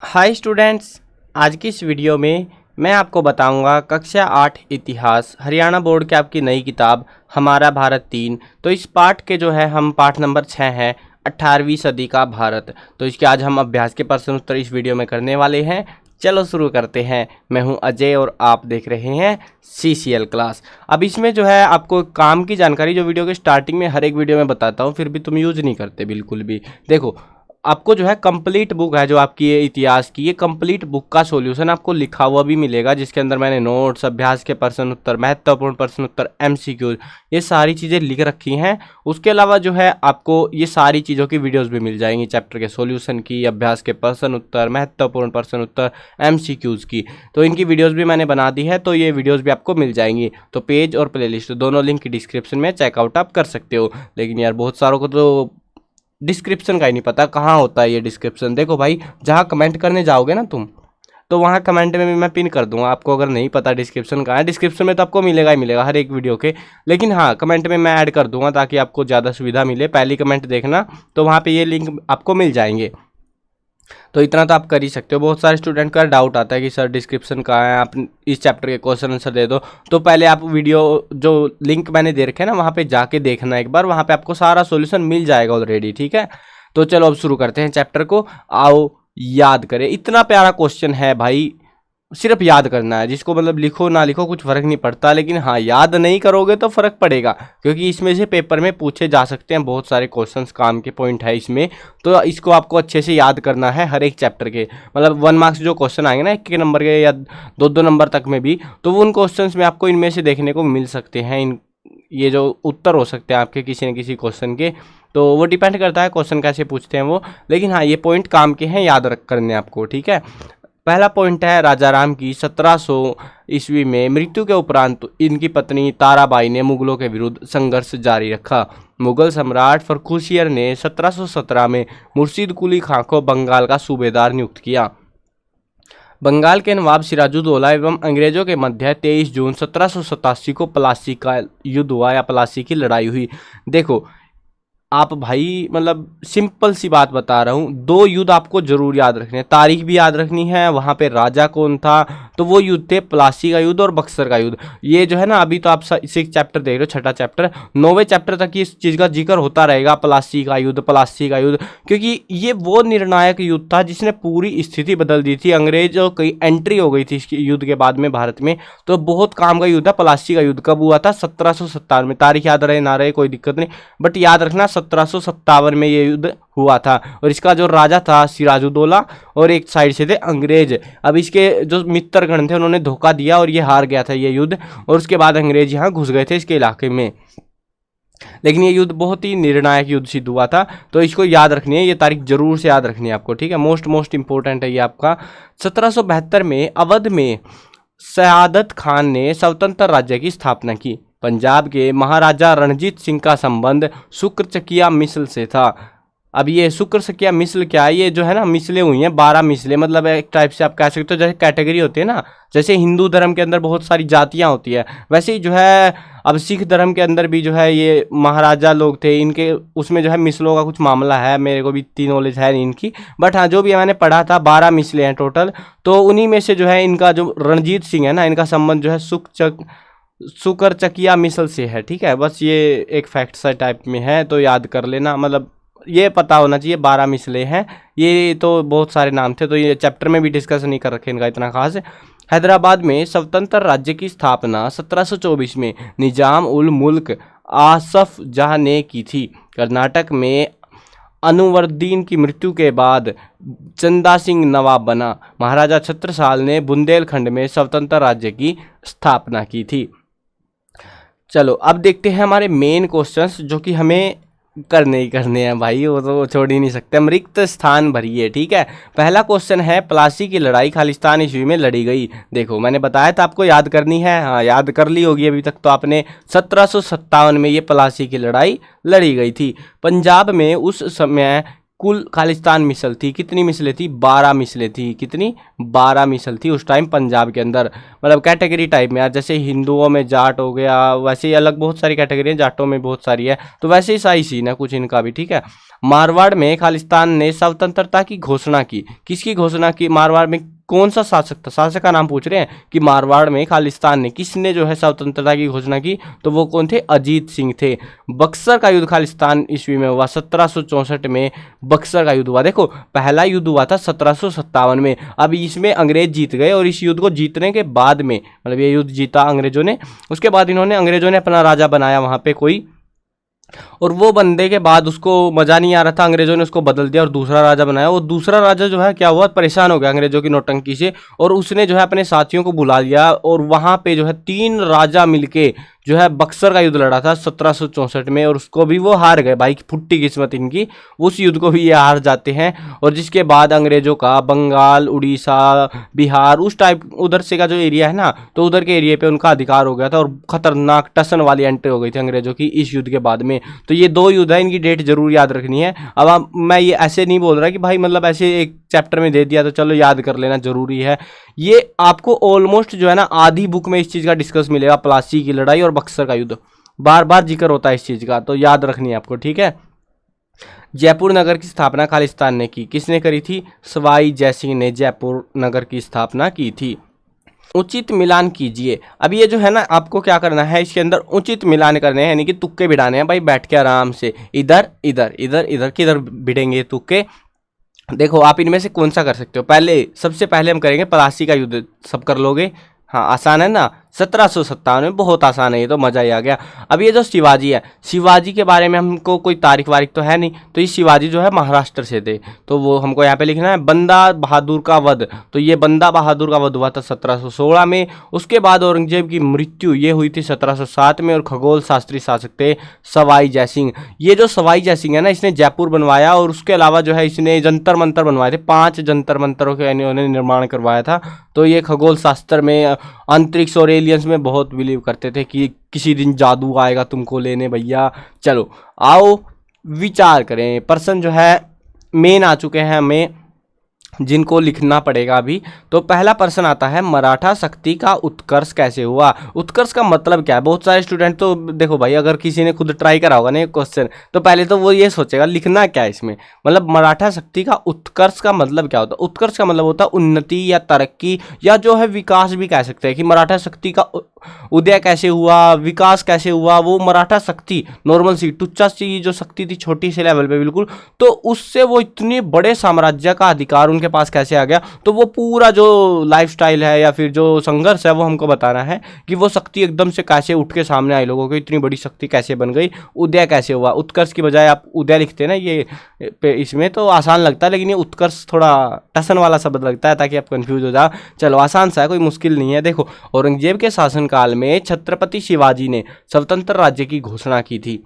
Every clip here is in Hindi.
हाय स्टूडेंट्स, आज की इस वीडियो में मैं आपको बताऊंगा कक्षा 8 इतिहास हरियाणा बोर्ड की आपकी नई किताब हमारा भारत 3। तो इस पाठ के जो है हम पाठ नंबर 6 है 18वीं सदी का भारत। तो इसके आज हम अभ्यास के प्रश्न उत्तर इस वीडियो में करने वाले हैं। चलो शुरू करते हैं। मैं हूं अजय और आप देख रहे हैं CCL क्लास। अब इसमें जो है आपको काम की जानकारी जो वीडियो के स्टार्टिंग में हर एक वीडियो में बताता हूं, फिर भी तुम यूज नहीं करते बिल्कुल भी। देखो, आपको जो है कंप्लीट बुक है जो आपकी ये इतिहास की, ये कंप्लीट बुक का सॉल्यूशन आपको लिखा हुआ भी मिलेगा, जिसके अंदर मैंने नोट्स, अभ्यास के प्रश्न उत्तर, महत्वपूर्ण प्रश्न उत्तर, MCQ, ये सारी चीज़ें लिख रखी हैं। उसके अलावा जो है आपको ये सारी चीज़ों की वीडियोस भी मिल जाएंगी, चैप्टर के सॉल्यूशन की, अभ्यास के प्रश्न उत्तर, महत्वपूर्ण प्रश्न उत्तर, MCQs की। तो इनकी वीडियोज़ भी मैंने बना दी है, तो ये वीडियोज़ भी आपको मिल जाएंगी। तो पेज और प्लेलिस्ट दोनों लिंक डिस्क्रिप्शन में चेकआउट आप कर सकते हो। लेकिन यार बहुत सारों को तो डिस्क्रिप्शन का ही नहीं पता कहाँ होता है ये डिस्क्रिप्शन। देखो भाई, जहाँ कमेंट करने जाओगे ना तुम, तो वहाँ कमेंट में भी मैं पिन कर दूंगा आपको। अगर नहीं पता डिस्क्रिप्शन कहाँ है, डिस्क्रिप्शन में तो आपको मिलेगा ही मिलेगा हर एक वीडियो के। लेकिन हाँ, कमेंट में मैं ऐड कर दूंगा ताकि आपको ज़्यादा सुविधा मिले। पहली कमेंट देखना तो वहाँ पे ये लिंक आपको मिल जाएंगे। तो इतना तो आप कर ही सकते हो। बहुत सारे स्टूडेंट का डाउट आता है कि सर डिस्क्रिप्शन कहाँ है, आप इस चैप्टर के क्वेश्चन आंसर दे दो। तो पहले आप वीडियो जो लिंक मैंने दे रखे हैं ना, वहाँ पे जाके देखना एक बार, वहाँ पे आपको सारा सॉल्यूशन मिल जाएगा ऑलरेडी। ठीक है, तो चलो अब शुरू करते हैं चैप्टर को। आओ याद करें। इतना प्यारा क्वेश्चन है भाई, सिर्फ याद करना है। जिसको मतलब लिखो ना लिखो कुछ फर्क नहीं पड़ता, लेकिन हाँ याद नहीं करोगे तो फर्क पड़ेगा, क्योंकि इसमें से पेपर में पूछे जा सकते हैं बहुत सारे क्वेश्चंस, काम के पॉइंट है इसमें। तो इसको आपको अच्छे से याद करना है हर एक चैप्टर के। मतलब 1 मार्क्स जो क्वेश्चन आएंगे ना, 1 नंबर के या 2 नंबर तक में भी, तो वो उन क्वेश्चन में आपको इनमें से देखने को मिल सकते हैं। ये जो उत्तर हो सकते हैं आपके किसी न किसी क्वेश्चन के, तो वो डिपेंड करता है क्वेश्चन कैसे पूछते हैं वो। लेकिन हाँ, ये पॉइंट काम के हैं, याद रख करने आपको। ठीक है, पहला पॉइंट है, राजा राम की 1700 ईस्वी में मृत्यु के उपरांत इनकी पत्नी ताराबाई ने मुगलों के विरुद्ध संघर्ष जारी रखा। मुगल सम्राट फर्रुखियर ने 1717 में मुर्शीद कुली खां को बंगाल का सूबेदार नियुक्त किया। बंगाल के नवाब सिराजुद्दौला एवं अंग्रेजों के मध्य 23 जून 1787 को प्लासी का युद्ध हुआ या प्लासी की लड़ाई हुई। देखो आप भाई, मतलब सिंपल सी बात बता रहा हूँ, 2 युद्ध आपको जरूर याद रखने हैं, तारीख भी याद रखनी है, वहाँ पे राजा कौन था। तो वो युद्ध थे प्लासी का युद्ध और बक्सर का युद्ध। ये जो है ना, अभी तो आप 6 चैप्टर देख रहे हो, 6ठा चैप्टर, 9वें चैप्टर तक इस चीज़ का जिक्र होता रहेगा, प्लासी का युद्ध, प्लासी का युद्ध, क्योंकि ये वो निर्णायक युद्ध था जिसने पूरी स्थिति बदल दी थी। अंग्रेजों की एंट्री हो गई थी इस युद्ध के बाद में भारत में। तो बहुत काम का युद्ध है प्लासी का युद्ध। कब हुआ था? 1757 में। तारीख याद रहे ना रहे कोई दिक्कत नहीं, बट याद रखना 1757 में ये युद्ध हुआ था। और इसका जो राजा था सिराजुद्दौला, और एक साइड से थे अंग्रेज। अब इसके जो मित्रगण थे उन्होंने धोखा दिया और ये हार गया था ये युद्ध, और उसके बाद अंग्रेज यहाँ घुस गए थे इसके इलाके में। लेकिन ये युद्ध बहुत ही निर्णायक युद्ध सिद्ध हुआ था। तो इसको याद रखनी है, ये तारीख जरूर से याद रखनी है आपको। ठीक है, मोस्ट इंपॉर्टेंट है ये आपका। 1772 में अवध में सयादत खान ने स्वतंत्र राज्य की स्थापना की। पंजाब के महाराजा रणजीत सिंह का संबंध शुक्रचकिया मिसल से था। अब ये शुक्रचकिया मिसल क्या है? ये जो है ना, मिसलें हुई हैं, 12 मिसलें, मतलब एक टाइप से आप कह सकते हो जैसे कैटेगरी होती है ना, जैसे हिंदू धर्म के अंदर बहुत सारी जातियां होती है, वैसे ही जो है अब सिख धर्म के अंदर भी जो है ये महाराजा लोग थे, इनके उसमें जो है मिसलों का कुछ मामला है। मेरे को भी इतनी नॉलेज है नहीं इनकी, बट हाँ जो भी मैंने पढ़ा था 12 मिसलें हैं टोटल। तो उन्हीं में से जो है इनका जो रणजीत सिंह है ना, इनका संबंध जो है शुक्रचकिया मिसल से है। ठीक है, बस ये एक फैक्ट सा टाइप में है, तो याद कर लेना, मतलब ये पता होना चाहिए 12 मिसले हैं। ये तो बहुत सारे नाम थे, तो ये चैप्टर में भी डिस्कस नहीं कर रखे इनका इतना खास। हैदराबाद में स्वतंत्र राज्य की स्थापना 1724 में निजाम उल मुल्क आसफ जहाँ ने की थी। कर्नाटक में अनुवर्दीन की मृत्यु के बाद चंदा सिंह नवाब बना। महाराजा छत्रसाल ने बुंदेलखंड में स्वतंत्र राज्य की स्थापना की थी। चलो अब देखते हैं हमारे मेन क्वेश्चंस, जो कि हमें करने ही करने हैं भाई, वो तो छोड़ ही नहीं सकते हम। रिक्त स्थान भरिए। ठीक है, पहला क्वेश्चन है, प्लासी की लड़ाई खालिस्तान ईस्वी में लड़ी गई। देखो मैंने बताया था आपको याद करनी है, हाँ याद कर ली होगी अभी तक तो आपने। 1757 में ये प्लासी की लड़ाई लड़ी गई थी। पंजाब में उस समय कुल खालिस्तान मिसल थी, कितनी मिसलें थी? 12 मिसलें थी। कितनी? 12 मिसल थी उस टाइम पंजाब के अंदर। मतलब कैटेगरी टाइप में। जैसे हिंदुओं में जाट हो गया, वैसे ही अलग बहुत सारी कैटेगरी है, जाटों में बहुत सारी है, तो वैसे ही सही सीन है कुछ इनका भी, ठीक है। मारवाड़ में खालिस्तान ने स्वतंत्रता की घोषणा की। किसकी घोषणा की? मारवाड़ में कौन सा शासक था? शासक का नाम पूछ रहे हैं कि मारवाड़ में खालिस्तान ने किसने जो है स्वतंत्रता की घोषणा की, तो वो कौन थे? अजीत सिंह थे। बक्सर का युद्ध खालिस्तान ईस्वी में हुआ, 1764 में बक्सर का युद्ध हुआ। देखो पहला युद्ध हुआ था 1757 में, अब इसमें अंग्रेज जीत गए, और इस युद्ध को जीतने के बाद में, मतलब ये युद्ध जीता अंग्रेजों ने, उसके बाद अंग्रेजों ने अपना राजा बनाया वहां पे कोई, और वो बनने के बाद उसको मजा नहीं आ रहा था, अंग्रेजों ने उसको बदल दिया और दूसरा राजा बनाया। वो दूसरा राजा जो है क्या हुआ, परेशान हो गया अंग्रेजों की नौटंकी से, और उसने जो है अपने साथियों को बुला लिया, और वहां पे जो है 3 राजा मिलके जो है बक्सर का युद्ध लड़ा था 1764 में, और उसको भी वो हार गए। भाई फुट्टी किस्मत इनकी, उस युद्ध को भी ये हार जाते हैं। और जिसके बाद अंग्रेजों का बंगाल, उड़ीसा, बिहार, उस टाइप उधर से का जो एरिया है ना, तो उधर के एरिया पे उनका अधिकार हो गया था, और खतरनाक टसन वाली एंट्री हो गई थी अंग्रेजों की इस युद्ध के बाद में। तो ये 2 युद्ध है, इनकी डेट जरूर याद रखनी है। अब मैं ये ऐसे नहीं बोल रहा कि भाई मतलब ऐसे एक चैप्टर में दे दिया तो चलो याद कर लेना जरूरी है। ये आपको ऑलमोस्ट जो है ना आधी बुक में इस चीज़ का डिस्कस मिलेगा, प्लासी की लड़ाई और बक्सर का युद्ध, बार बार जिक्र होता है इस चीज़ का, तो याद रखनी है आपको, ठीक है। जयपुर नगर की स्थापना खालिस्तान ने की। किसने करी थी? सवाई जयसिंह ने जयपुर नगर की स्थापना की थी। उचित मिलान कीजिए। अब ये जो है ना आपको क्या करना है, इसके अंदर उचित मिलान करने हैं, यानी कि तुक्के भिड़ाने हैं भाई, बैठ के आराम से, इधर इधर इधर इधर, किधर भिड़ेंगे तुक्के? देखो आप इनमें से कौन सा कर सकते हो। सबसे पहले हम करेंगे प्लासी का युद्ध, सब कर लोगे? हाँ आसान है ना, 1757 में, बहुत आसान है ये तो, मजा ही आ गया। अब ये जो शिवाजी है, शिवाजी के बारे में हमको कोई तारीख वारीख तो है नहीं, तो ये शिवाजी जो है महाराष्ट्र से थे, तो वो हमको यहाँ पे लिखना है। बंदा बहादुर का वध, तो ये बंदा बहादुर का वध हुआ था 1716 में। उसके बाद औरंगजेब की मृत्यु ये हुई थी 1707 में, और खगोल शास्त्री शासक थे सवाई जयसिंह। ये जो सवाई जयसिंह है ना, इसने जयपुर बनवाया, और उसके अलावा जो है इसने जंतर मंतर बनवाए थे, 5 जंतर मंतरों के इन्होंने निर्माण करवाया था। तो ये खगोल शास्त्र में, अंतरिक्ष और एलियंस में बहुत बिलीव करते थे कि किसी दिन जादू आएगा तुमको लेने भैया। चलो आओ विचार करें। पर्सन जो है मेन आ चुके हैं हमें, जिनको लिखना पड़ेगा अभी। तो पहला प्रश्न आता है, मराठा शक्ति का उत्कर्ष कैसे हुआ? उत्कर्ष का मतलब क्या है? बहुत सारे स्टूडेंट तो देखो भाई, अगर किसी ने खुद ट्राई करा होगा ना क्वेश्चन, तो पहले तो वो ये सोचेगा लिखना क्या है इसमें, मतलब मराठा शक्ति का उत्कर्ष का मतलब क्या होता है? उत्कर्ष का मतलब होता है उन्नति या तरक्की, या जो है विकास भी कह सकते हैं, कि मराठा शक्ति का उदय कैसे हुआ, विकास कैसे हुआ। वो मराठा शक्ति नॉर्मल सी टुच्चा सी जो शक्ति थी, छोटी से लेवल पे बिल्कुल, तो उससे वो इतने बड़े साम्राज्य का अधिकार उनके पास कैसे आ गया। तो वो पूरा जो लाइफस्टाइल है या फिर जो संघर्ष है वो हमको बताना है, कि वो शक्ति एकदम से कैसे उठ के सामने आई, लोगों को इतनी बड़ी शक्ति कैसे बन गई, उदय कैसे हुआ। उत्कर्ष की बजाय आप उदय लिखते हैं ना ये इसमें, तो आसान लगता है, लेकिन ये उत्कर्ष थोड़ा टसन वाला शब्द लगता है, ताकि आप कंफ्यूज हो जाओ। चलो आसान सा है, कोई मुश्किल नहीं है। देखो औरंगजेब के शासनकाल में छत्रपति शिवाजी ने स्वतंत्र राज्य की घोषणा की थी।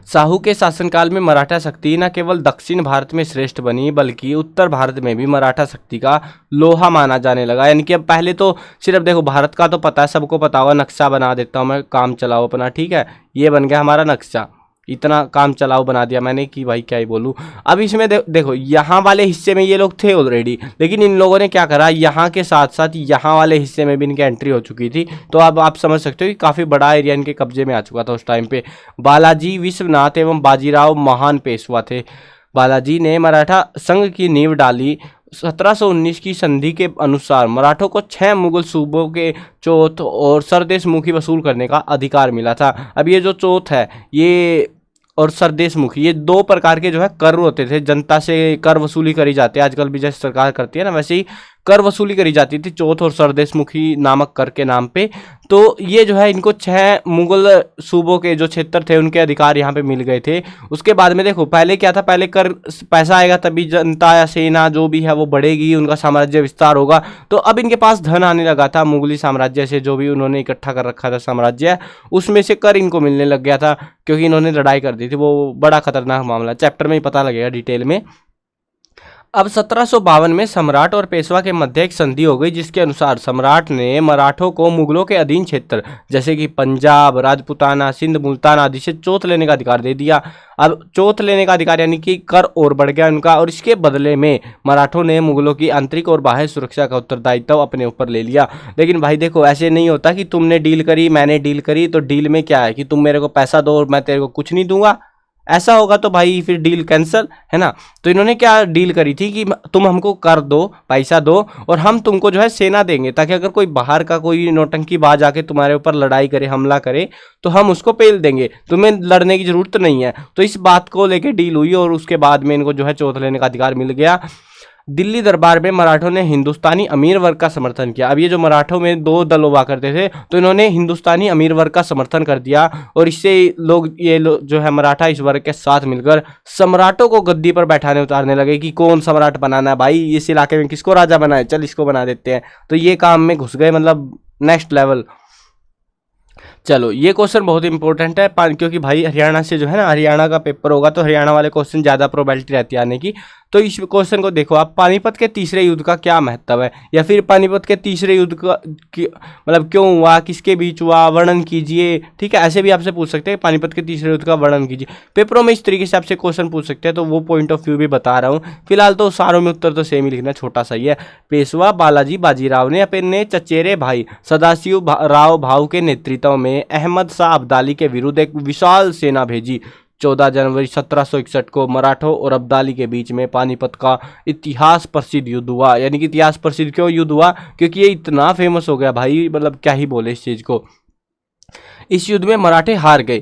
शाहू के शासनकाल में मराठा शक्ति न केवल दक्षिण भारत में श्रेष्ठ बनी, बल्कि उत्तर भारत में भी मराठा शक्ति का लोहा माना जाने लगा। यानी कि अब पहले तो सिर्फ देखो भारत का तो पता है, सबको पता होगा, नक्शा बना देता हूँ मैं, काम चलाओ अपना, ठीक है, ये बन गया हमारा नक्शा, इतना काम चलाओ बना दिया मैंने कि भाई क्या ही बोलूँ। अब इसमें देखो यहाँ वाले हिस्से में ये लोग थे ऑलरेडी, लेकिन इन लोगों ने क्या करा, यहाँ के साथ साथ यहाँ वाले हिस्से में भी इनकी एंट्री हो चुकी थी। तो अब आप समझ सकते हो कि काफ़ी बड़ा एरिया इनके कब्जे में आ चुका था उस टाइम पे। बालाजी विश्वनाथ एवं बाजीराव महान पेशवा थे। बालाजी ने मराठा संघ की नींव डाली। 1719 की संधि के अनुसार मराठों को 6 मुगल सूबों के चौथ और सरदेश मुखी वसूल करने का अधिकार मिला था। अब ये जो चौथ है ये और सरदेश मुखी, ये 2 प्रकार के जो है कर होते थे, जनता से कर वसूली करी जाती है, आजकल भी जैसे सरकार करती है ना, वैसे ही कर वसूली करी जाती थी चौथ और सरदेश मुखी नामक कर के नाम पे। तो ये जो है इनको 6 मुगल सूबों के जो क्षेत्र थे उनके अधिकार यहाँ पे मिल गए थे। उसके बाद में देखो पहले क्या था, पहले कर पैसा आएगा तभी जनता या सेना जो भी है वो बढ़ेगी, उनका साम्राज्य विस्तार होगा। तो अब इनके पास धन आने लगा था, मुगली साम्राज्य से जो भी उन्होंने इकट्ठा कर रखा था साम्राज्य, उसमें से कर इनको मिलने लग गया था, क्योंकि इन्होंने लड़ाई कर दी थी। वो बड़ा खतरनाक मामला, चैप्टर में ही पता लगेगा डिटेल में। अब 1752 में सम्राट और पेशवा के मध्य एक संधि हो गई, जिसके अनुसार सम्राट ने मराठों को मुगलों के अधीन क्षेत्र जैसे कि पंजाब, राजपुताना, सिंध, मुल्तान आदि से चोत लेने का अधिकार दे दिया। अब चोत लेने का अधिकार यानी कि कर और बढ़ गया उनका, और इसके बदले में मराठों ने मुगलों की आंतरिक और बाह्य सुरक्षा का उत्तरदायित्व अपने ऊपर ले लिया। लेकिन भाई देखो, ऐसे नहीं होता कि तुमने डील करी मैंने डील करी तो डील में क्या है कि तुम मेरे को पैसा दो और मैं तेरे को कुछ नहीं दूंगा। ऐसा होगा तो भाई फिर डील कैंसिल है ना। तो इन्होंने क्या डील करी थी कि तुम हमको कर दो, पैसा दो, और हम तुमको जो है सेना देंगे, ताकि अगर कोई बाहर का कोई नौटंकीबाज आके तुम्हारे ऊपर लड़ाई करे, हमला करे, तो हम उसको पेल देंगे, तुम्हें लड़ने की जरूरत नहीं है। तो इस बात को लेके डील हुई और उसके बाद में इनको जो है चौथ लेने का अधिकार मिल गया। दिल्ली दरबार में मराठों ने हिंदुस्तानी अमीर वर्ग का समर्थन किया। अब ये जो मराठों में दो दल हुआ करते थे, तो इन्होंने हिंदुस्तानी अमीर वर्ग का समर्थन कर दिया, और इससे ये लोग जो है मराठा इस वर्ग के साथ मिलकर सम्राटों को गद्दी पर बैठाने उतारने लगे कि कौन सम्राट बनाना है भाई, इस इलाके में किसको राजा बनाए, चल इसको बना देते हैं। तो ये काम में घुस गए, मतलब नेक्स्ट लेवल। चलो ये क्वेश्चन बहुत इंपॉर्टेंट है, क्योंकि भाई हरियाणा से जो है ना, हरियाणा का पेपर होगा तो हरियाणा वाले क्वेश्चन ज़्यादा प्रोबेबिलिटी रहती है आने की। तो इस क्वेश्चन को देखो आप, पानीपत के तीसरे युद्ध का क्या महत्व है, या फिर पानीपत के तीसरे युद्ध का मतलब क्यों हुआ, किसके बीच हुआ, वर्णन कीजिए। ठीक है, ऐसे भी आपसे पूछ सकते हैं पानीपत के तीसरे युद्ध का वर्णन कीजिए। पेपरों में इस तरीके से आपसे क्वेश्चन पूछ सकते हैं, तो वो पॉइंट ऑफ व्यू भी बता रहा हूँ। फिलहाल तो सारों में उत्तर तो सेम ही लिखना, छोटा सा ही है। पेशवा बालाजी बाजीराव ने अपने चचेरे भाई सदाशिव राव भाऊ के नेतृत्व में अहमद शाह अब्दाली के विरुद्ध एक विशाल सेना भेजी। 14 जनवरी 1761 को मराठों और अब्दाली के बीच में पानीपत का इतिहास प्रसिद्ध युद्ध हुआ। यानी कि इतिहास प्रसिद्ध क्यों युद्ध हुआ, क्योंकि ये इतना फेमस हो गया भाई, मतलब क्या ही बोले इस चीज को। इस युद्ध में मराठे हार गए।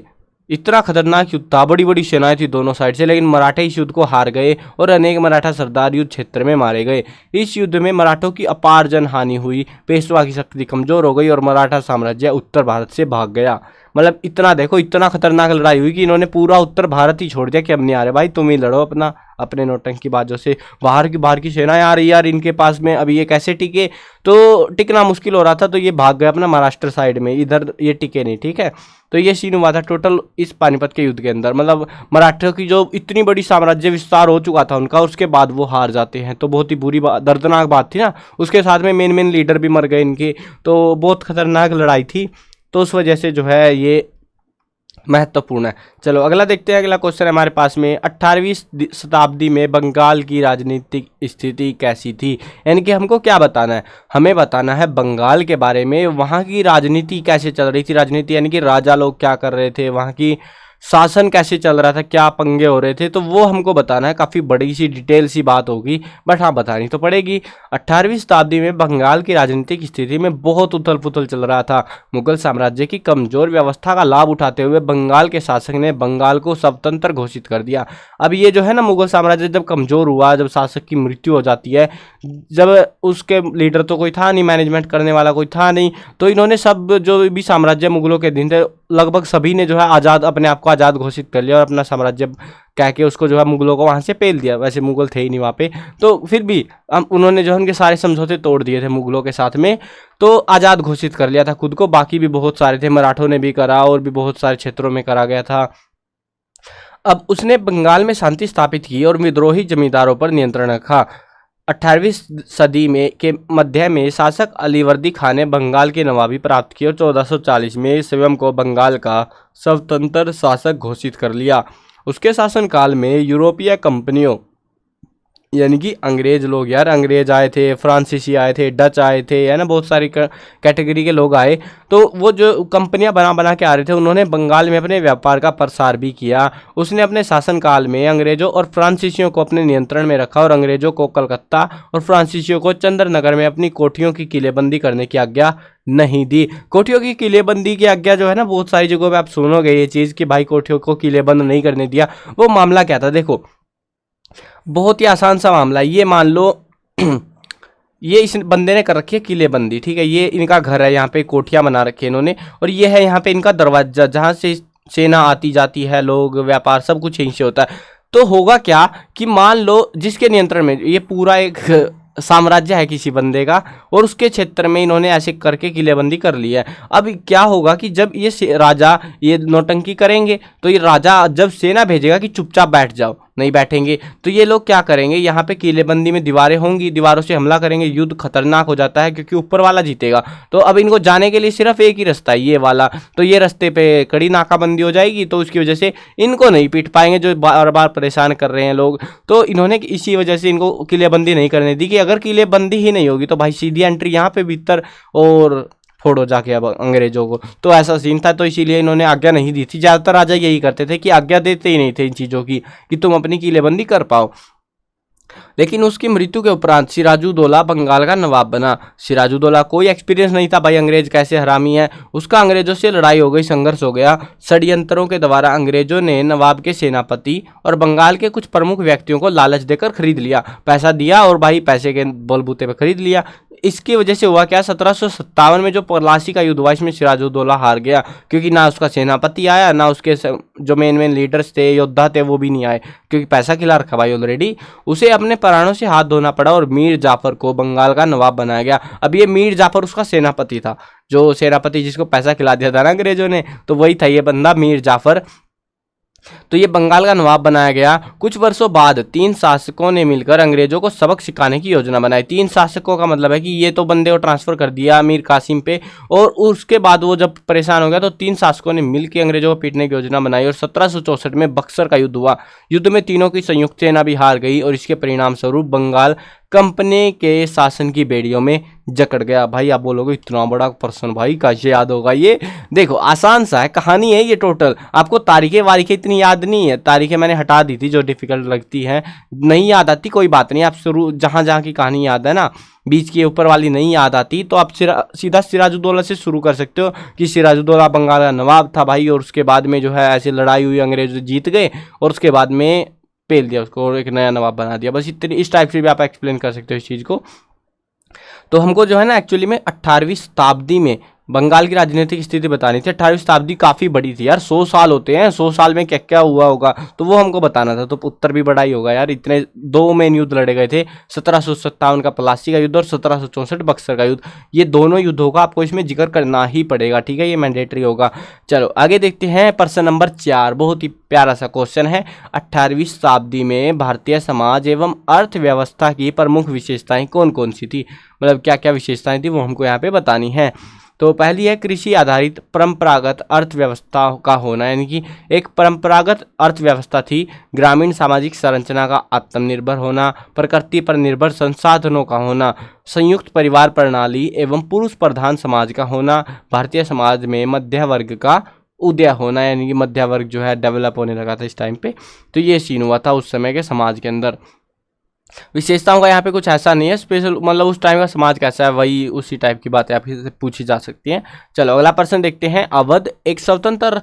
इतना खतरनाक युद्ध था, बड़ी बड़ी सेनाएं थी दोनों साइड से, लेकिन मराठे इस युद्ध को हार गए और अनेक मराठा सरदार युद्ध क्षेत्र में मारे गए। इस युद्ध में मराठों की अपार जन हानि हुई, पेशवा की शक्ति कमजोर हो गई और मराठा साम्राज्य उत्तर भारत से भाग गया। मतलब इतना देखो, इतना खतरनाक लड़ाई हुई कि इन्होंने पूरा उत्तर भारत ही छोड़ दिया कि अब नहीं आ रहे भाई, तुम ही लड़ो अपना, अपने नौटंकीबाजों से। बाहर की सेनाएं आ रही यार इनके पास में, अभी ये कैसे टिके, तो टिकना मुश्किल हो रहा था, तो ये भाग गए अपना महाराष्ट्र साइड में, इधर ये टिके नहीं। ठीक है, तो ये सीन हुआ था टोटल इस पानीपत के युद्ध के अंदर। मतलब मराठियों की जो इतनी बड़ी साम्राज्य विस्तार हो चुका था उनका, उसके बाद वो हार जाते हैं, तो बहुत ही बुरी बात, दर्दनाक बात थी ना। उसके साथ में मेन लीडर भी मर गए इनके, तो बहुत खतरनाक लड़ाई थी, तो उस वजह से जो है ये महत्वपूर्ण है। चलो अगला देखते हैं। अगला क्वेश्चन है हमारे पास में, 18वीं शताब्दी में बंगाल की राजनीतिक स्थिति कैसी थी। यानी कि हमको क्या बताना है, हमें बताना है बंगाल के बारे में, वहाँ की राजनीति कैसे चल रही थी। राजनीति यानी कि राजा लोग क्या कर रहे थे, वहाँ की शासन कैसे चल रहा था, क्या पंगे हो रहे थे, तो वो हमको बताना है। काफ़ी बड़ी सी डिटेल सी बात होगी, बट हाँ बतानी तो पड़ेगी। 18वीं शताब्दी में बंगाल की राजनीतिक स्थिति में बहुत उथल पुथल चल रहा था। मुगल साम्राज्य की कमजोर व्यवस्था का लाभ उठाते हुए बंगाल के शासक ने बंगाल को स्वतंत्र घोषित कर दिया। अब ये जो है ना, मुगल साम्राज्य जब कमजोर हुआ, जब शासक की मृत्यु हो जाती है, जब उसके लीडर तो कोई था नहीं, मैनेजमेंट करने वाला कोई था नहीं, तो इन्होंने सब जो भी साम्राज्य मुगलों के दिन थे, लगभग सभी ने जो है आज़ाद, अपने आप को आज़ाद घोषित कर लिया और अपना साम्राज्य कह के उसको जो है मुगलों को वहाँ से पेल दिया। वैसे मुगल थे ही नहीं वहाँ पे, तो फिर भी उन्होंने जो है उनके सारे समझौते तोड़ दिए थे मुगलों के साथ में, तो आज़ाद घोषित कर लिया था खुद को। बाकी भी बहुत सारे थे, मराठों ने भी करा और भी बहुत सारे क्षेत्रों में करा गया था। अब उसने बंगाल में शांति स्थापित की और विद्रोही जमींदारों पर नियंत्रण रखा। 18वीं सदी में के मध्य में शासक अलीवर्दी खान ने बंगाल की नवाबी प्राप्त की और 1440 में स्वयं को बंगाल का स्वतंत्र शासक घोषित कर लिया। उसके शासनकाल में यूरोपीय कंपनियों यानी कि अंग्रेज लोग, यार अंग्रेज आए थे, फ्रांसीसी आए थे, डच आए थे, है ना, बहुत सारी कैटेगरी के लोग आए, तो वो जो कंपनियां बना के आ रहे थे, उन्होंने बंगाल में अपने व्यापार का प्रसार भी किया। उसने अपने शासनकाल में अंग्रेजों और फ्रांसीसियों को अपने नियंत्रण में रखा और अंग्रेजों को कलकत्ता और फ्रांसीसियों को चंद्रनगर में अपनी कोठियों की किलेबंदी करने की आज्ञा नहीं दी। कोठियों की किलेबंदी की आज्ञा जो है ना, बहुत सारी जगहों पे आप सुनोगे ये चीज़ कि भाई कोठियों को किलेबंद नहीं करने दिया। वो मामला क्या था, देखो बहुत ही आसान सा मामला है। ये मान लो ये इस बंदे ने कर रखी है किलेबंदी, ठीक है, ये इनका घर है, यहाँ पे कोठियाँ बना रखी है इन्होंने, और ये है यहाँ पे इनका दरवाजा जहाँ से सेना आती जाती है, लोग, व्यापार सब कुछ यहीं से होता है। तो होगा क्या कि मान लो जिसके नियंत्रण में ये पूरा एक साम्राज्य है किसी बंदे का, और उसके क्षेत्र में इन्होंने ऐसे करके किलेबंदी कर ली है। अब क्या होगा कि जब ये राजा ये नौटंकी करेंगे, तो ये राजा जब सेना भेजेगा कि चुपचाप बैठ जाओ, नहीं बैठेंगे। तो ये लोग क्या करेंगे, यहाँ पे किलेबंदी में दीवारें होंगी, दीवारों से हमला करेंगे, युद्ध खतरनाक हो जाता है क्योंकि ऊपर वाला जीतेगा। तो अब इनको जाने के लिए सिर्फ एक ही रास्ता है, ये वाला। तो ये रास्ते पे कड़ी नाकाबंदी हो जाएगी, तो उसकी वजह से इनको नहीं पीट पाएंगे जो बार बार परेशान कर रहे हैं लोग। तो इन्होंने इसी वजह से इनको किलेबंदी नहीं करने दी कि अगर किलेबंदी ही नहीं होगी तो भाई सीधी एंट्री यहाँ पे भीतर और फोड़ो जाके अब अंग्रेजों को। तो ऐसा सीन था, तो इसीलिए इन्होंने आज्ञा नहीं दी थी। ज़्यादातर राजा यही करते थे कि आज्ञा देते ही नहीं थे इन चीज़ों की कि तुम अपनी किलेबंदी कर पाओ। लेकिन उसकी मृत्यु के उपरांत सिराजुद्दौला बंगाल का नवाब बना। सिराजुद्दौला कोई एक्सपीरियंस नहीं था भाई अंग्रेज कैसे हरामी है, उसका अंग्रेजों से लड़ाई हो गई, संघर्ष हो गया। षड्यंत्रों के द्वारा अंग्रेजों ने नवाब के सेनापति और बंगाल के कुछ प्रमुख व्यक्तियों को लालच देकर खरीद लिया, पैसा दिया और भाई पैसे के बलबूते पर खरीद लिया। इसकी वजह से हुआ क्या, 1757 में जो पलासी का युद्ध हुआ इसमें सिराजुद्दौला हार गया, क्योंकि ना उसका सेनापति आया, ना उसके जो मेन लीडर्स थे, योद्धा थे, वो भी नहीं आए, क्योंकि पैसा खिला रखा भाई ऑलरेडी। उसे अपने प्राणों से हाथ धोना पड़ा और मीर जाफर को बंगाल का नवाब बनाया गया। अब ये मीर जाफर उसका सेनापति था, जो सेनापति जिसको पैसा खिला दिया था ना अंग्रेजों ने, तो वही था ये बंदा मीर जाफर। तो ये बंगाल का नवाब बनाया गया। कुछ वर्षों बाद 3 शासकों ने मिलकर अंग्रेजों को सबक सिखाने की योजना बनाई। 3 शासकों का मतलब है कि ये तो बंदे को ट्रांसफर कर दिया मीर कासिम पे, और उसके बाद वो जब परेशान हो गया तो 3 शासकों ने मिलकर अंग्रेजों को पीटने की योजना बनाई और 1764 में बक्सर का युद्ध हुआ। युद्ध में तीनों की संयुक्त सेना भी हार गई और इसके परिणाम स्वरूप बंगाल कंपनी के शासन की बेड़ियों में जकड़ गया। भाई आप बोलोगे इतना बड़ा पर्सन भाई कैसे याद होगा ये? देखो आसान सा है, कहानी है ये टोटल। आपको तारीखें वारीखें इतनी याद नहीं है, तारीखें मैंने हटा दी थी जो डिफिकल्ट लगती हैं, नहीं याद आती कोई बात नहीं। आप शुरू जहाँ जहाँ की कहानी याद है ना, बीच के ऊपर वाली नहीं याद आती, तो आप सीधा सिराजुद्दौला से शुरू कर सकते हो कि सिराजुद्दौला बंगाल का नवाब था भाई, और उसके बाद में जो है ऐसी लड़ाई हुई, अंग्रेज जीत गए और उसके बाद में पेल दिया उसको और एक नया नवाब बना दिया। बस इतनी, इस टाइप से भी आप एक्सप्लेन कर सकते हो इस चीज़ को। तो हमको जो है ना एक्चुअली में 18वीं शताब्दी में बंगाल की राजनीतिक स्थिति बतानी थी। 18वीं शताब्दी काफ़ी बड़ी थी यार, 100 साल होते हैं, 100 साल में क्या क्या हुआ होगा तो वो हमको बताना था। तो उत्तर भी बड़ा ही होगा यार, इतने 2 मेन युद्ध लड़े गए थे, 1757 का प्लासी का युद्ध और 1764 बक्सर का युद्ध। ये दोनों युद्धों का आपको इसमें जिक्र करना ही पड़ेगा, ठीक है, ये मैंडेटरी होगा। चलो आगे देखते हैं प्रश्न नंबर 4, बहुत ही प्यारा सा क्वेश्चन है। 18वीं शताब्दी में भारतीय समाज एवं अर्थव्यवस्था की प्रमुख विशेषताएं कौन कौन सी थी, मतलब क्या क्या विशेषताएं थी वो हमको यहाँ पे बतानी है। तो पहली है कृषि आधारित परंपरागत अर्थव्यवस्था का होना, यानी कि एक परंपरागत अर्थव्यवस्था थी। ग्रामीण सामाजिक संरचना का आत्मनिर्भर होना, प्रकृति पर निर्भर संसाधनों का होना, संयुक्त परिवार प्रणाली एवं पुरुष प्रधान समाज का होना, भारतीय समाज में मध्य वर्ग का उदय होना, यानी कि मध्य वर्ग जो है डेवलप होने लगा था इस टाइम पे। तो ये सीन हुआ था उस समय के समाज के अंदर। विशेषताओं का यहाँ पे कुछ ऐसा नहीं है स्पेशल, मतलब उस टाइम का समाज कैसा है वही उसी टाइप की बातें आपसे पूछी जा सकती हैं। चलो अगला प्रश्न देखते हैं। अवध एक स्वतंत्र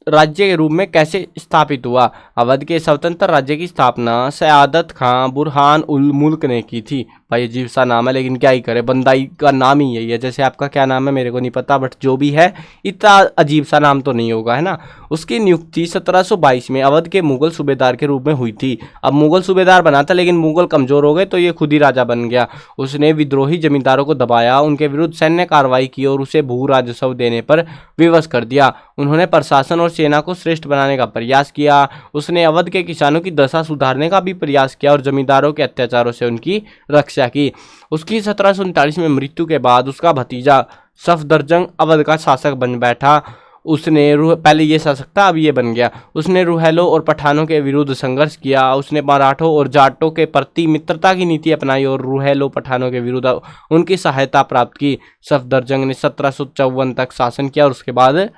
राज्य के रूप में कैसे स्थापित हुआ? अवध के स्वतंत्र राज्य की स्थापना सयादत खां बुरहान उल मुल्क ने की थी। भाई अजीब सा नाम है लेकिन क्या ही करे, बंदाई का नाम ही यही है। जैसे आपका क्या नाम है मेरे को नहीं पता, बट जो भी है इतना अजीब सा नाम तो नहीं होगा, है ना। उसकी नियुक्ति 1722 में अवध के मुगल सूबेदार के रूप में हुई थी। अब मुगल सूबेदार बना था लेकिन मुगल कमजोर हो गए तो ये खुद ही राजा बन गया। उसने विद्रोही जमींदारों को दबाया, उनके विरुद्ध सैन्य कार्रवाई की और उसे भू राजस्व देने पर विवश कर दिया। उन्होंने प्रशासन और सेना को श्रेष्ठ बनाने का प्रयास किया। उसने अवध के किसानों की दशा सुधारने का भी प्रयास किया और जमींदारों के अत्याचारों से उनकी रक्षा की। उसकी 1739 में मृत्यु के बाद उसका भतीजा सफदरजंग अवध का शासक बन बैठा। उसने पहले ये शासक था, अब ये बन गया। उसने रुहैलों और पठानों के विरुद्ध संघर्ष किया। उसने मराठों और जाटों के प्रति मित्रता की नीति अपनाई और रुहैलों पठानों के विरुद्ध उनकी सहायता प्राप्त की। सफदरजंग ने 1754 तक शासन किया और उसके बाद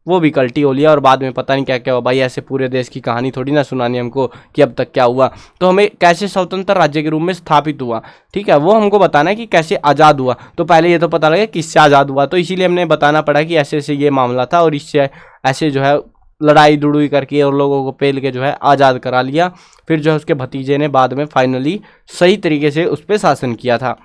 वो भी कल्टी हो लिया और बाद में पता नहीं क्या क्या हुआ। भाई ऐसे पूरे देश की कहानी थोड़ी ना सुनानी हमको कि अब तक क्या हुआ। तो हमें कैसे स्वतंत्र राज्य के रूप में स्थापित हुआ, ठीक है, वो हमको बताना है कि कैसे आज़ाद हुआ। तो पहले ये तो पता लगे किससे आज़ाद हुआ, तो इसीलिए हमने बताना पड़ा कि ऐसे ऐसे ये मामला था और इससे ऐसे जो है लड़ाई दुड़ुई करके और लोगों को पेल के जो है आज़ाद करा लिया। फिर जो है उसके भतीजे ने बाद में फाइनली सही तरीके से उस पर शासन किया था।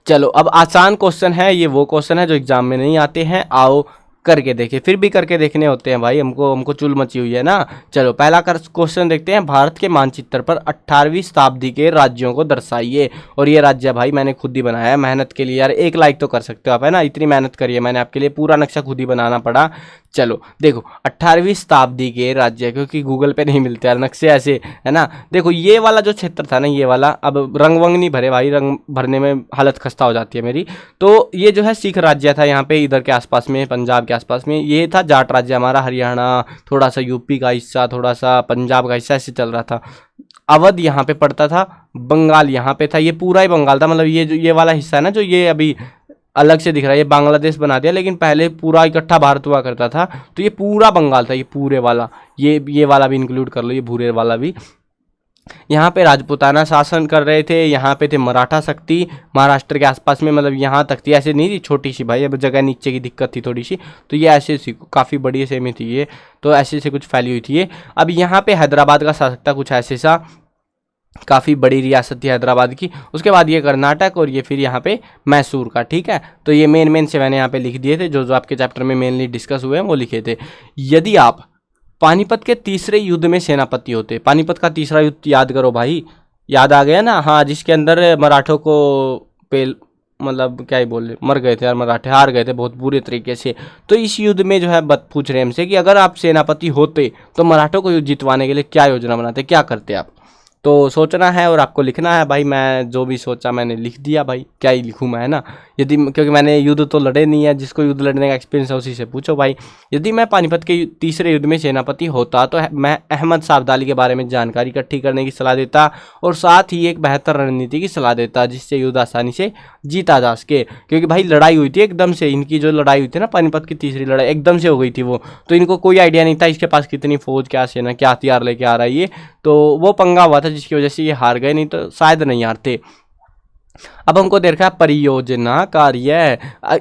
चलो अब आसान क्वेश्चन है, ये वो क्वेश्चन है जो एग्जाम में नहीं आते हैं। आओ करके देखिए, फिर भी करके देखने होते हैं भाई, हमको चुल मची हुई है ना। चलो पहला क्वेश्चन देखते हैं, भारत के मानचित्र पर 18वीं शताब्दी के राज्यों को दर्शाइए। और ये राज्य भाई मैंने खुद ही बनाया है मेहनत के लिए यार, एक लाइक तो कर सकते हो आप, है ना, इतनी मेहनत करी है मैंने आपके लिए, पूरा नक्शा खुद ही बनाना पड़ा। चलो देखो 18वीं शताब्दी के राज्य, क्योंकि गूगल पे नहीं मिलते यार नक्शे ऐसे, है ना। देखो ये वाला जो क्षेत्र था ना, ये वाला, अब रंग वंग नहीं भरे भाई, रंग भरने में हालत खस्ता हो जाती है मेरी। तो ये जो है सिख राज्य था यहाँ पे, इधर के आसपास में, पंजाब के आसपास में। ये था जाट राज्य हमारा, हरियाणा, थोड़ा सा यूपी का हिस्सा, थोड़ा सा पंजाब का हिस्सा, ऐसे चल रहा था। अवध यहाँ पे पड़ता था, बंगाल यहाँ पे था, ये पूरा ही बंगाल था, मतलब ये जो ये वाला हिस्सा है ना, जो ये अभी अलग से दिख रहा है, ये बांग्लादेश बना दिया, लेकिन पहले पूरा इकट्ठा भारत हुआ करता था। तो ये पूरा बंगाल था, ये पूरे वाला, ये वाला भी इंक्लूड कर लो, ये भूरे वाला भी। यहाँ पे राजपूताना शासन कर रहे थे, यहाँ पे थे मराठा शक्ति, महाराष्ट्र के आसपास में, मतलब यहाँ तक थी, ऐसे नहीं थी छोटी सी भाई, अब जगह नीचे की दिक्कत थी थोड़ी सी, तो ये ऐसे सी काफ़ी बड़ी से में थी ये, तो ऐसे से कुछ फैली हुई थी ये। अब यहाँ पे हैदराबाद का शासक था कुछ ऐसे सा, काफ़ी बड़ी रियासत थी हैदराबाद की। उसके बाद ये कर्नाटक, और ये फिर यहाँ पे मैसूर का, ठीक है। तो ये मेन से मैंने यहाँ पे लिख दिए थे, जो जो आपके चैप्टर में मेनली डिस्कस हुए हैं वो लिखे थे। यदि आप पानीपत के तीसरे युद्ध में सेनापति होते, पानीपत का तीसरा युद्ध याद करो भाई, याद आ गया ना, हाँ, जिसके अंदर मराठों को पेल, मतलब क्या ही बोले, मर गए थे यार मराठे, हार गए थे बहुत बुरे तरीके से। तो इस युद्ध में जो है पूछ रहे हमसे कि अगर आप सेनापति होते तो मराठों को युद्ध जितवाने के लिए क्या योजना बनाते, क्या करते आप। तो सोचना है और आपको लिखना है भाई, मैं जो भी सोचा मैंने लिख दिया भाई, क्या ही लिखूँ मैं, है ना। यदि, क्योंकि मैंने युद्ध तो लड़े नहीं है, जिसको युद्ध लड़ने का एक्सपीरियंस है उसी से पूछो भाई। यदि मैं पानीपत के तीसरे युद्ध में सेनापति होता तो मैं अहमद शाह अब्दाली के बारे में जानकारी इकट्ठी करने की सलाह देता, और साथ ही एक बेहतर रणनीति की सलाह देता, जिससे युद्ध आसानी से जीता जा सके। क्योंकि भाई लड़ाई हुई थी एकदम से, इनकी जो लड़ाई हुई थी ना, पानीपत की तीसरी लड़ाई एकदम से हो गई थी वो, तो इनको कोई आइडिया नहीं था इसके पास कितनी फौज, क्या सेना, क्या हथियार लेके आ रहा है ये, तो वो पंगा हुआ था जिसकी वजह से ये हार गए, नहीं तो शायद नहीं हारते। अब हमको देखा परियोजना कार्य,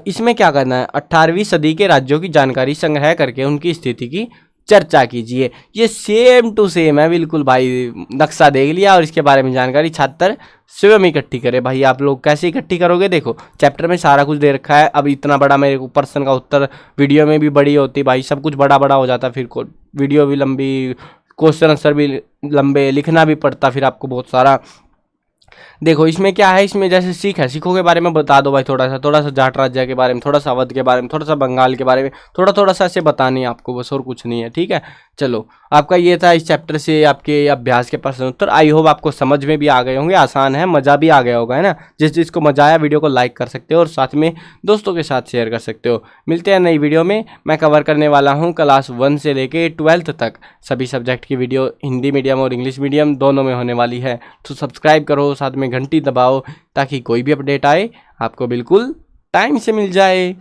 इसमें क्या करना है, 18वीं सदी के राज्यों की जानकारी संग्रह करके उनकी स्थिति की चर्चा कीजिए। ये सेम टू सेम है बिल्कुल भाई, नक्शा देख लिया और इसके बारे में जानकारी छात्र स्वयं इकट्ठी करे। भाई आप लोग कैसे इकट्ठी करोगे, देखो चैप्टर में सारा कुछ दे रखा है। अब इतना बड़ा मेरे को प्रश्न का उत्तर वीडियो में भी बड़ी होती भाई, सब कुछ बड़ा बड़ा हो जाता, फिर वीडियो भी लंबी, क्वेश्चन आंसर भी लंबे, लिखना भी पड़ता फिर आपको बहुत सारा। देखो इसमें क्या है, इसमें जैसे सिख है, सिखों के बारे में बता दो भाई, थोड़ा सा जाट राज्य के बारे में, थोड़ा सा अवध के बारे में, थोड़ा सा बंगाल के बारे में, थोड़ा सा ऐसे बतानी है आपको बस, और कुछ नहीं है, ठीक है। चलो आपका ये था इस चैप्टर से आपके अभ्यास के प्रश्न उत्तर। आई होप आपको समझ में भी आ गए होंगे, आसान है, मज़ा भी आ गया होगा, है ना। जिसको मज़ा आया वीडियो को लाइक कर सकते हो और साथ में दोस्तों के साथ शेयर कर सकते हो। मिलते हैं नई वीडियो में। मैं कवर करने वाला हूँ क्लास 1 से लेके 12th तक सभी सब्जेक्ट की वीडियो, हिंदी मीडियम और इंग्लिश मीडियम दोनों में होने वाली है। तो सब्सक्राइब करो, साथ में घंटी दबाओ, ताकि कोई भी अपडेट आए आपको बिल्कुल टाइम से मिल जाए।